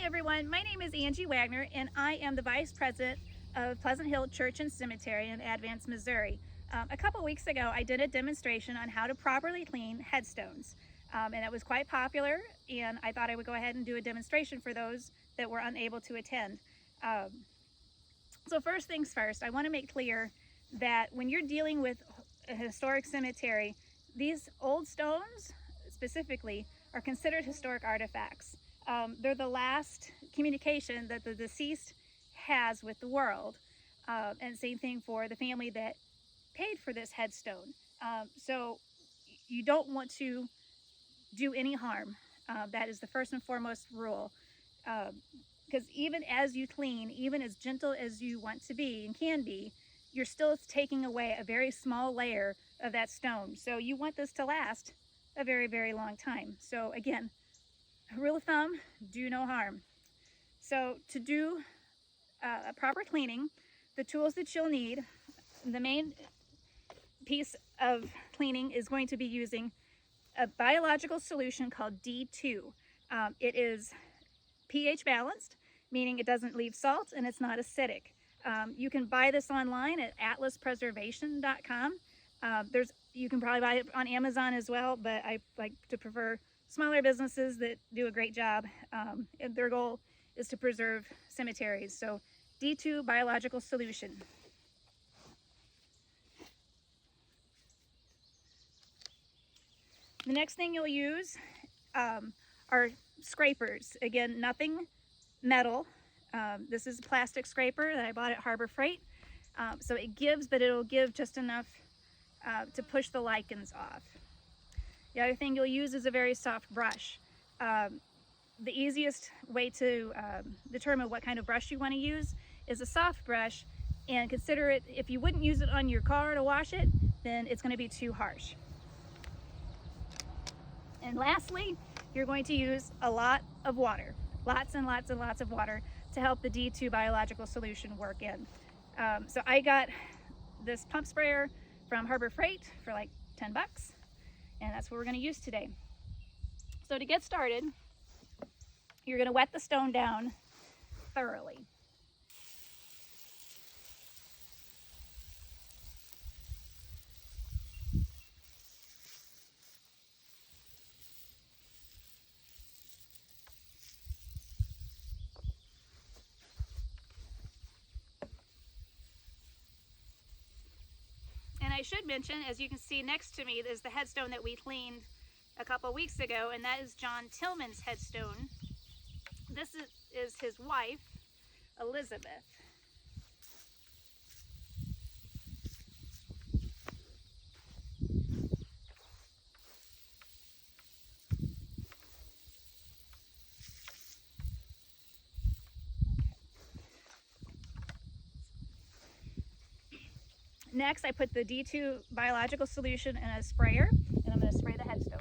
Hi everyone, my name is Angie Wagner and I am the Vice President of Pleasant Hill Church and Cemetery in Advance, Missouri. A couple weeks ago I did a demonstration on how to properly clean headstones and it was quite popular, and I thought I would go ahead and do a demonstration for those that were unable to attend. So first things first, I want to make clear that when you're dealing with a historic cemetery, these old stones specifically are considered historic artifacts. They're the last communication that the deceased has with the world. And same thing for the family that paid for this headstone. So you don't want to do any harm. That is the first and foremost rule. Because even as you clean, even as gentle as you want to be and can be, you're still taking away a very small layer of that stone. So you want this to last a very, very long time. So again, rule of thumb, do no harm. So to do a proper cleaning, the tools that you'll need, the main piece of cleaning is going to be using a biological solution called D2. It is pH balanced, meaning it doesn't leave salt and it's not acidic. You can buy this online at atlaspreservation.com. You can probably buy it on Amazon as well, but I like to prefer smaller businesses that do a great job. And their goal is to preserve cemeteries. So D2 biological solution. The next thing you'll use are scrapers. Again, nothing metal. This is a plastic scraper that I bought at Harbor Freight. So it gives, but it'll give just enough to push the lichens off. The other thing you'll use is a very soft brush. The easiest way to determine what kind of brush you want to use is a soft brush, and consider it, if you wouldn't use it on your car to wash it, then it's going to be too harsh. And lastly, you're going to use a lot of water, lots and lots and lots of water to help the D2 biological solution work in. So I got this pump sprayer from Harbor Freight for like 10 bucks, and that's what we're going to use today. So to get started, you're going to wet the stone down thoroughly. And I should mention, as you can see next to me, is the headstone that we cleaned a couple weeks ago, and that is John Tillman's headstone. This is his wife, Elizabeth. Next, I put the D2 biological solution in a sprayer, and I'm going to spray the headstone.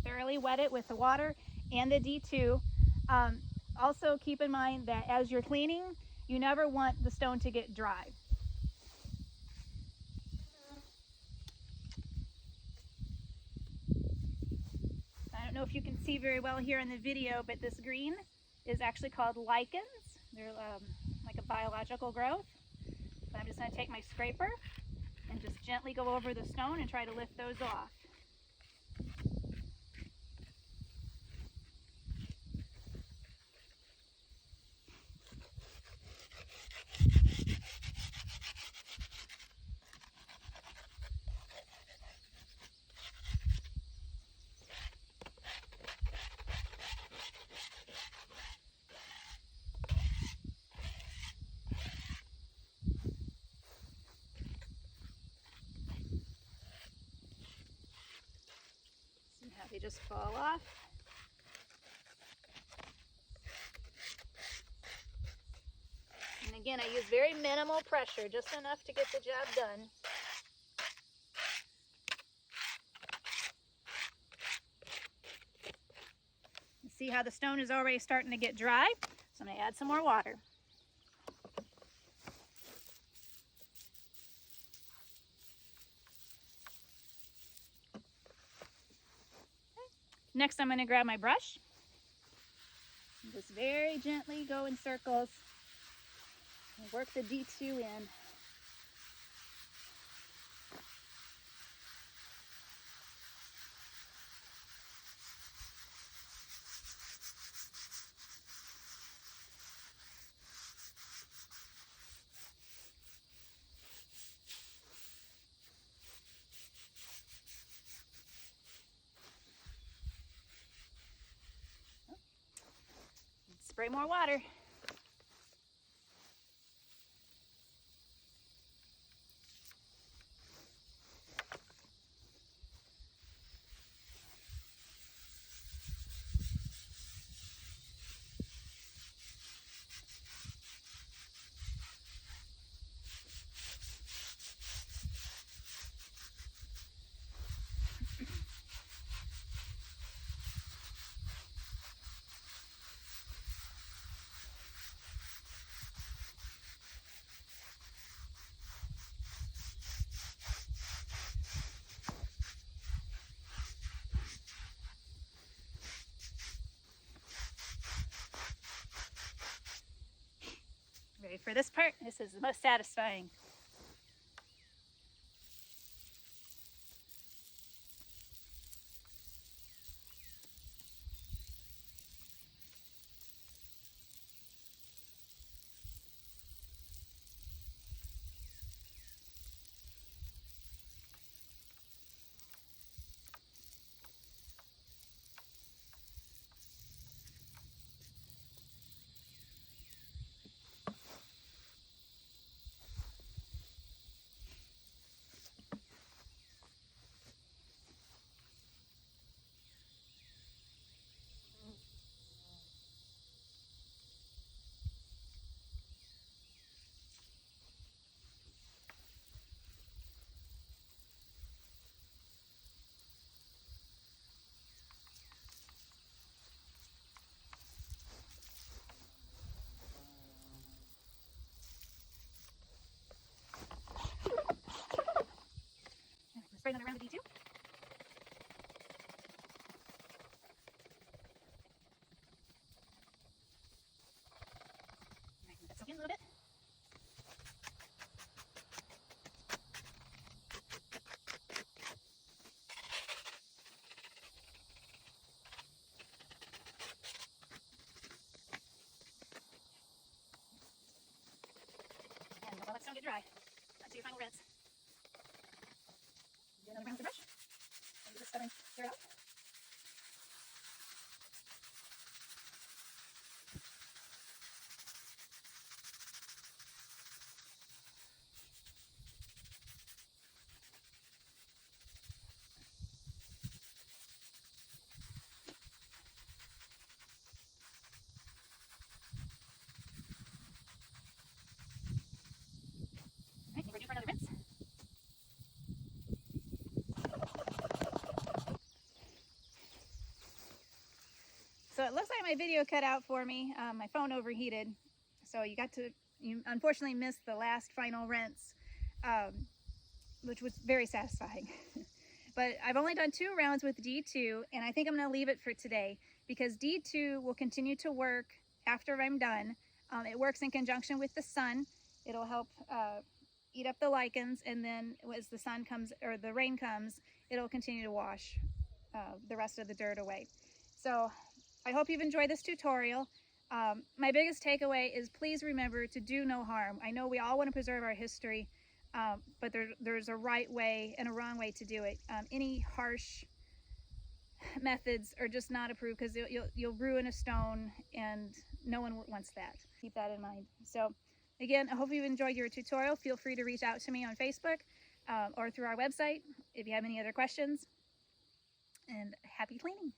Thoroughly wet it with the water and the D2. Also keep in mind that as you're cleaning, you never want the stone to get dry. I don't know if you can see very well here in the video, but this green is actually called lichens. They're like a biological growth. So I'm just going to take my scraper and just gently go over the stone and try to lift those off. See how they just fall off. Again, I use very minimal pressure, just enough to get the job done. See how the stone is already starting to get dry? So I'm going to add some more water. Next, I'm going to grab my brush and just very gently go in circles and work the D2 in. Spray more water. Ready for this part? This is the most satisfying. Spray another round of D2. Let that soak in a little bit. And don't let the stone get dry. That's your final rinse. Do another round with the brush. And get this stubborn dirt out. Alright, we're due for another rinse. So it looks like my video cut out for me. My phone overheated, so you unfortunately missed the last final rinse, which was very satisfying. But I've only done 2 rounds with D2, and I think I'm going to leave it for today because D2 will continue to work after I'm done. It works in conjunction with the sun. It'll help eat up the lichens, and then as the sun comes or the rain comes, it'll continue to wash the rest of the dirt away. So I hope you've enjoyed this tutorial. My biggest takeaway is please remember to do no harm. I know we all want to preserve our history, but there's a right way and a wrong way to do it. Any harsh methods are just not approved because you'll ruin a stone, and no one wants that. Keep that in mind. So again, I hope you've enjoyed your tutorial. Feel free to reach out to me on Facebook or through our website if you have any other questions. And happy cleaning.